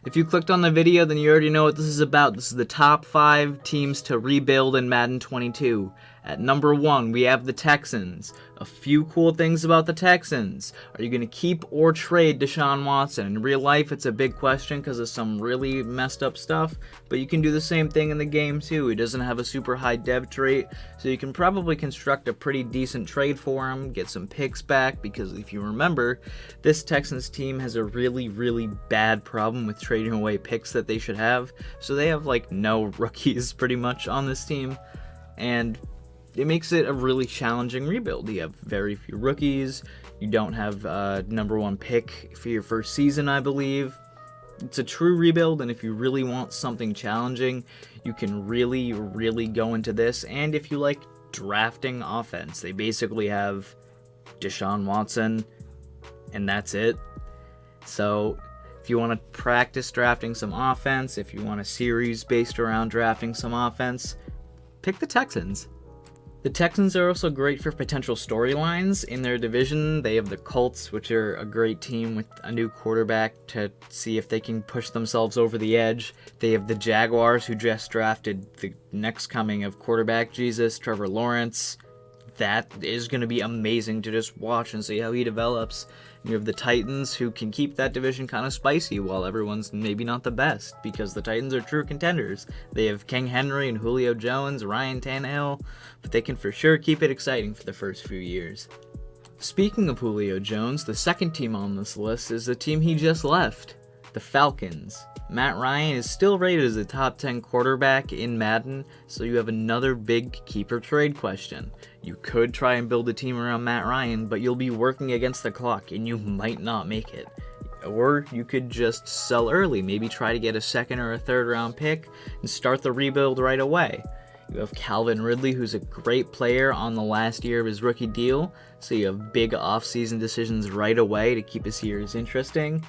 If you clicked on the video, then you already know what this is about. This is the top 5 teams to rebuild in Madden 22. At number 1, we have the Texans. A few cool things about the Texans. Are you going to keep or trade Deshaun Watson? In real life, it's a big question because of some really messed up stuff, but you can do the same thing in the game too. He doesn't have a super high dev trait, so you can probably construct a pretty decent trade for him, get some picks back, because if you remember, this Texans team has a really, really bad problem with trading away picks that they should have, so they have like no rookies pretty much on this team, and it makes it a really challenging rebuild. You have very few rookies. You don't have a number 1 pick for your first season, I believe. It's a true rebuild, and if you really want something challenging, you can really, really go into this. And if you like drafting offense, they basically have Deshaun Watson, and that's it. So if you want to practice drafting some offense, if you want a series based around drafting some offense, pick the Texans. The Texans are also great for potential storylines. In their division, they have the Colts, which are a great team with a new quarterback to see if they can push themselves over the edge. They have the Jaguars, who just drafted the next coming of quarterback Jesus, Trevor Lawrence. That is going to be amazing to just watch and see how he develops. You have the Titans, who can keep that division kind of spicy while everyone's maybe not the best, because the Titans are true contenders. They have King Henry and Julio Jones, Ryan Tannehill, but they can for sure keep it exciting for the first few years. Speaking of Julio Jones, the second team on this list is the team he just left, the Falcons. Matt Ryan is still rated as a top 10 quarterback in Madden, so you have another big keep or trade question. You could try and build a team around Matt Ryan, but you'll be working against the clock and you might not make it. Or you could just sell early, maybe try to get a second or a third round pick and start the rebuild right away. You have Calvin Ridley, who's a great player on the last year of his rookie deal, so you have big offseason decisions right away to keep his years interesting.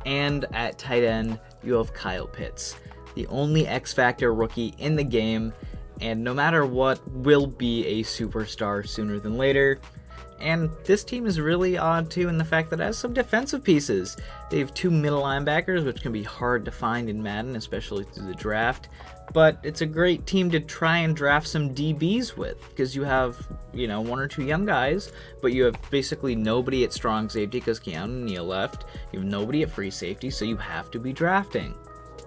And at tight end, you have Kyle Pitts, the only X-Factor rookie in the game, and no matter what, will be a superstar sooner than later. And this team is really odd too in the fact that it has some defensive pieces. They have 2 middle linebackers, which can be hard to find in Madden, especially through the draft. But it's a great team to try and draft some DBs with, because you have, 1 or 2 young guys, but you have basically nobody at strong safety because Keanu Neal left. You have nobody at free safety, so you have to be drafting.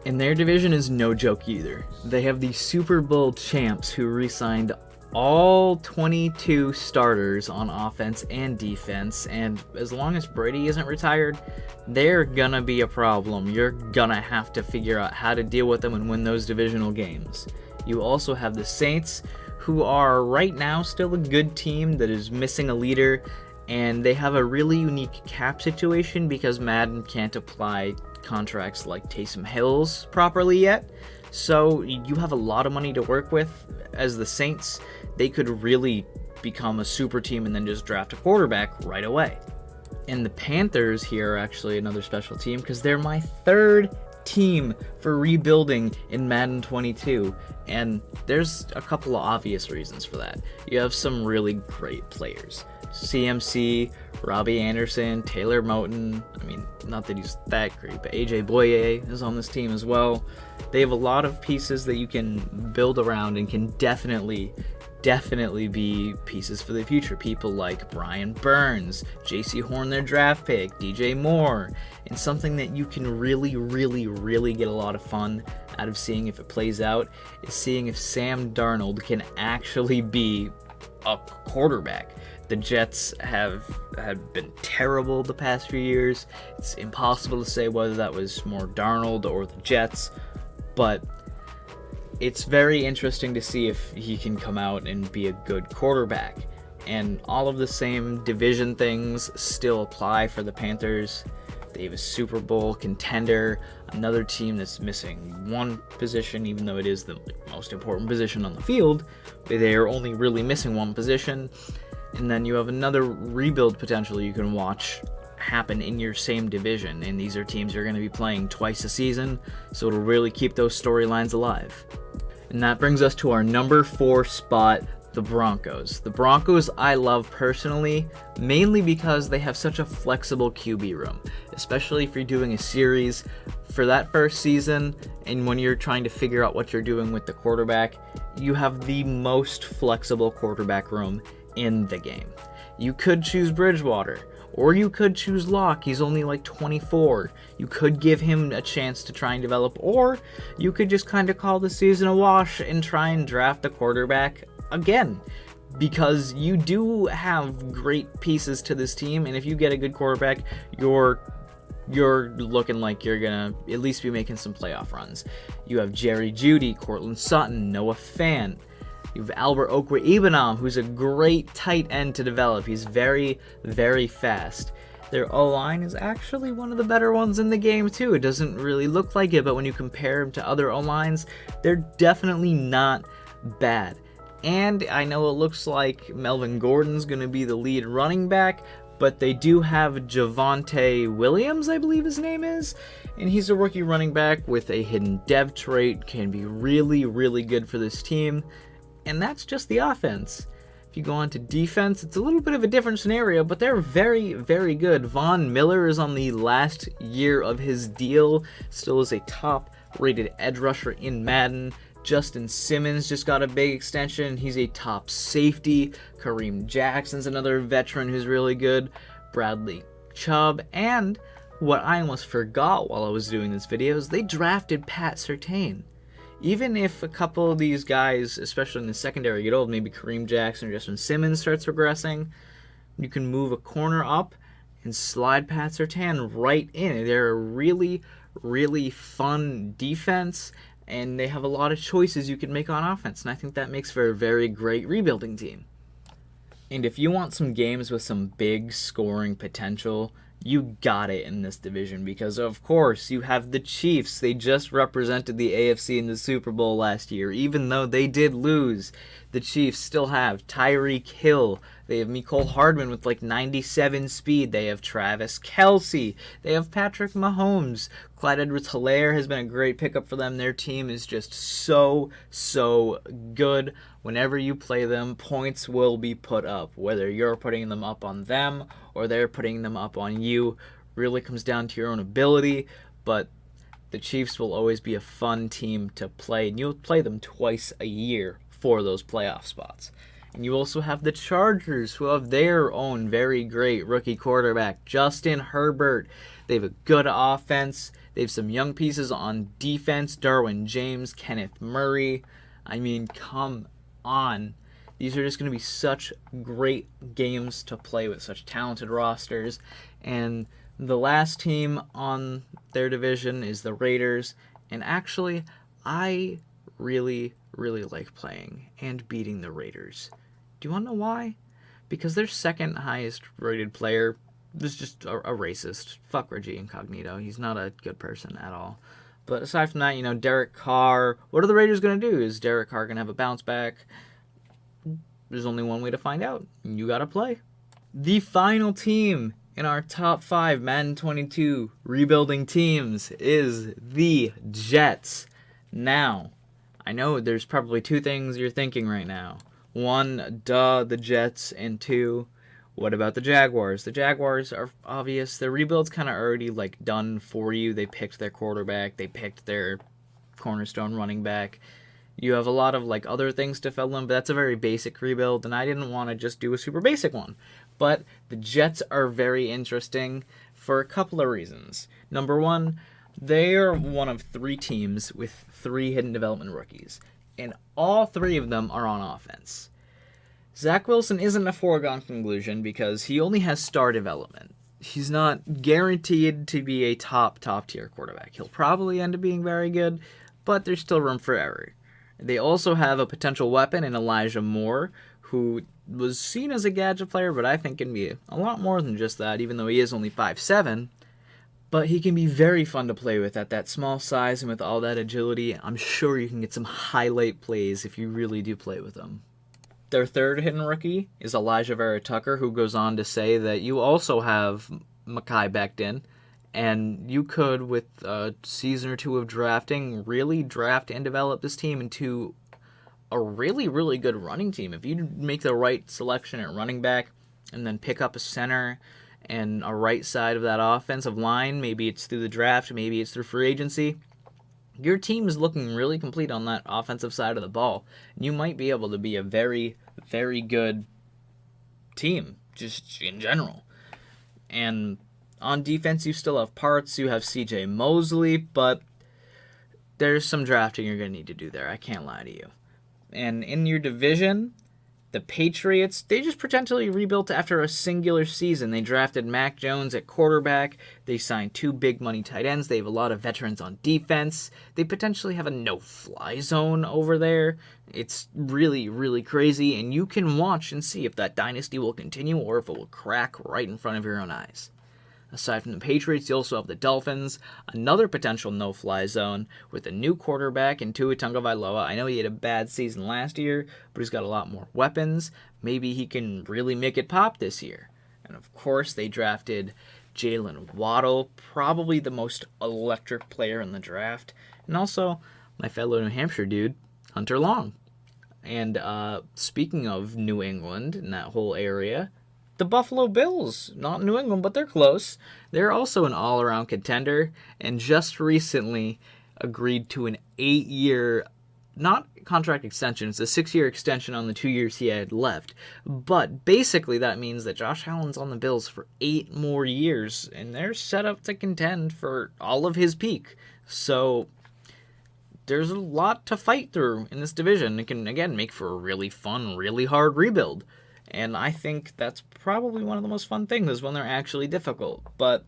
And their division is no joke either. They have the Super Bowl champs who re-signed all 22 starters on offense and defense, and as long as Brady isn't retired, they're gonna be a problem. You're gonna have to figure out how to deal with them and win those divisional games. You also have the Saints, who are right now still a good team that is missing a leader, and they have a really unique cap situation because Madden can't apply contracts like Taysom Hill's properly yet. So you have a lot of money to work with. As the Saints, they could really become a super team and then just draft a quarterback right away. And the Panthers here are actually another special team because they're my third team for rebuilding in Madden 22. And there's a couple of obvious reasons for that. You have some really great players. CMC, Robbie Anderson, Taylor Moton. I mean, not that he's that great, but AJ Boye is on this team as well. They have a lot of pieces that you can build around and can definitely be pieces for the future. People like Brian Burns, JC Horn, their draft pick, DJ Moore, and something that you can really get a lot of fun out of seeing if it plays out is seeing if Sam Darnold can actually be a quarterback. The Jets have been terrible the past few years. It's impossible to say whether that was more Darnold or the Jets, but it's very interesting to see if he can come out and be a good quarterback. And all of the same division things still apply for the Panthers. They have a Super Bowl contender, another team that's missing one position, even though it is the most important position on the field. They are only really missing one position. And then you have another rebuild potential you can watch happen in your same division. And these are teams you're going to be playing twice a season, so it'll really keep those storylines alive. And that brings us to our number 4 spot, the the Broncos. The Broncos I love personally, mainly because they have such a flexible QB room, especially if you're doing a series for that first season and when you're trying to figure out what you're doing with the quarterback, you have the most flexible quarterback room in the game. You could choose Bridgewater, or you could choose Locke. He's only like 24. You could give him a chance to try and develop, or you could just kind of call the season a wash and try and draft a quarterback again. Because you do have great pieces to this team, and if you get a good quarterback, you're looking like you're gonna at least be making some playoff runs. You have Jerry Jeudy, Cortland Sutton, Noah Fant. You have Albert Okwuegbunam, who's a great tight end to develop. He's very, very fast. Their O-line is actually one of the better ones in the game, too. It doesn't really look like it, but when you compare them to other O-lines, they're definitely not bad. And I know it looks like Melvin Gordon's going to be the lead running back, but they do have Javonte Williams, I believe his name is, and he's a rookie running back with a hidden dev trait, can be really, really good for this team. And that's just the offense. If you go on to defense, it's a little bit of a different scenario, but they're very, very good. Von Miller is on the last year of his deal, still is a top-rated edge rusher in Madden. Justin Simmons just got a big extension. He's a top safety. Kareem Jackson's another veteran who's really good. Bradley Chubb. And what I almost forgot while I was doing this video is they drafted Pat Surtain. Even if a couple of these guys, especially in the secondary, get old, maybe Kareem Jackson or Justin Simmons starts regressing, you can move a corner up and slide Pat Surtain right in. They're a really, really fun defense, and they have a lot of choices you can make on offense, and I think that makes for a very great rebuilding team. And if you want some games with some big scoring potential, you got it in this division because, of course, you have the Chiefs. They just represented the AFC in the Super Bowl last year. Even though they did lose, the Chiefs still have Tyreek Hill. They have Mecole Hardman with like 97 speed. They have Travis Kelce. They have Patrick Mahomes. Clyde Edwards-Helaire has been a great pickup for them. Their team is just so, so good. Whenever you play them, points will be put up. Whether you're putting them up on them or they're putting them up on you, really comes down to your own ability. But the Chiefs will always be a fun team to play, and you'll play them twice a year for those playoff spots. And you also have the Chargers, who have their own very great rookie quarterback, Justin Herbert. They have a good offense. They have some young pieces on defense, Derwin James, Kenneth Murray. I mean, come on. These are just going to be such great games to play with, such talented rosters. And the last team on their division is the Raiders. And actually, I really, really like playing and beating the Raiders. Do you want to know why? Because their second highest rated player is just a racist. Fuck Reggie Incognito. He's not a good person at all. But aside from that, Derek Carr. What are the Raiders going to do? Is Derek Carr going to have a bounce back? There's only one way to find out. You got to play. The final team in our top 5 Madden 22 rebuilding teams is the Jets. Now, I know there's probably 2 things you're thinking right now. 1, duh, the Jets, and 2, what about the Jaguars? The Jaguars are obvious. Their rebuild's kind of already done for you. They picked their quarterback. They picked their cornerstone running back. You have a lot of other things to fill them, but that's a very basic rebuild, and I didn't want to just do a super basic one. But the Jets are very interesting for a couple of reasons. Number 1, they are one of 3 teams with 3 hidden development rookies, and all 3 of them are on offense. Zach Wilson isn't a foregone conclusion because he only has star development. He's not guaranteed to be a top tier quarterback. He'll probably end up being very good, but there's still room for error. They also have a potential weapon in Elijah Moore, who was seen as a gadget player, but I think can be a lot more than just that, even though he is only 5'7". But he can be very fun to play with at that small size and with all that agility. I'm sure you can get some highlight plays if you really do play with him. Their third hidden rookie is Elijah Vera Tucker, who goes on to say that you also have Mekhi Becton, and you could, with a season or 2 of drafting, really draft and develop this team into a really, really good running team. If you make the right selection at running back and then pick up a center and a right side of that offensive line, maybe it's through the draft, maybe it's through free agency, your team is looking really complete on that offensive side of the ball. You might be able to be a very, very good team, just in general. And on defense, you still have parts. You have C.J. Mosley, but there's some drafting you're going to need to do there. I can't lie to you. And in your division, the Patriots, they just potentially rebuilt after a singular season. They drafted Mac Jones at quarterback. They signed 2 big money tight ends. They have a lot of veterans on defense. They potentially have a no-fly zone over there. It's really, really crazy, and you can watch and see if that dynasty will continue or if it will crack right in front of your own eyes. Aside from the Patriots, you also have the Dolphins, another potential no-fly zone with a new quarterback in Tua Tagovailoa. I know he had a bad season last year, but he's got a lot more weapons. Maybe he can really make it pop this year. And of course, they drafted Jalen Waddle, probably the most electric player in the draft. And also, my fellow New Hampshire dude, Hunter Long. And speaking of New England and that whole area, the Buffalo Bills, not New England, but they're close. They're also an all-around contender, and just recently agreed to an 8-year, not contract extension, it's a 6-year extension on the 2 years he had left. But basically that means that Josh Allen's on the Bills for 8 more years, and they're set up to contend for all of his peak. So there's a lot to fight through in this division. It can, again, make for a really fun, really hard rebuild. And I think that's probably one of the most fun things is when they're actually difficult. But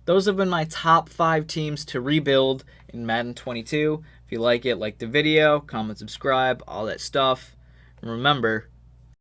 those have been my top 5 teams to rebuild in Madden 22. If you like it, like the video, comment, subscribe, all that stuff. And remember,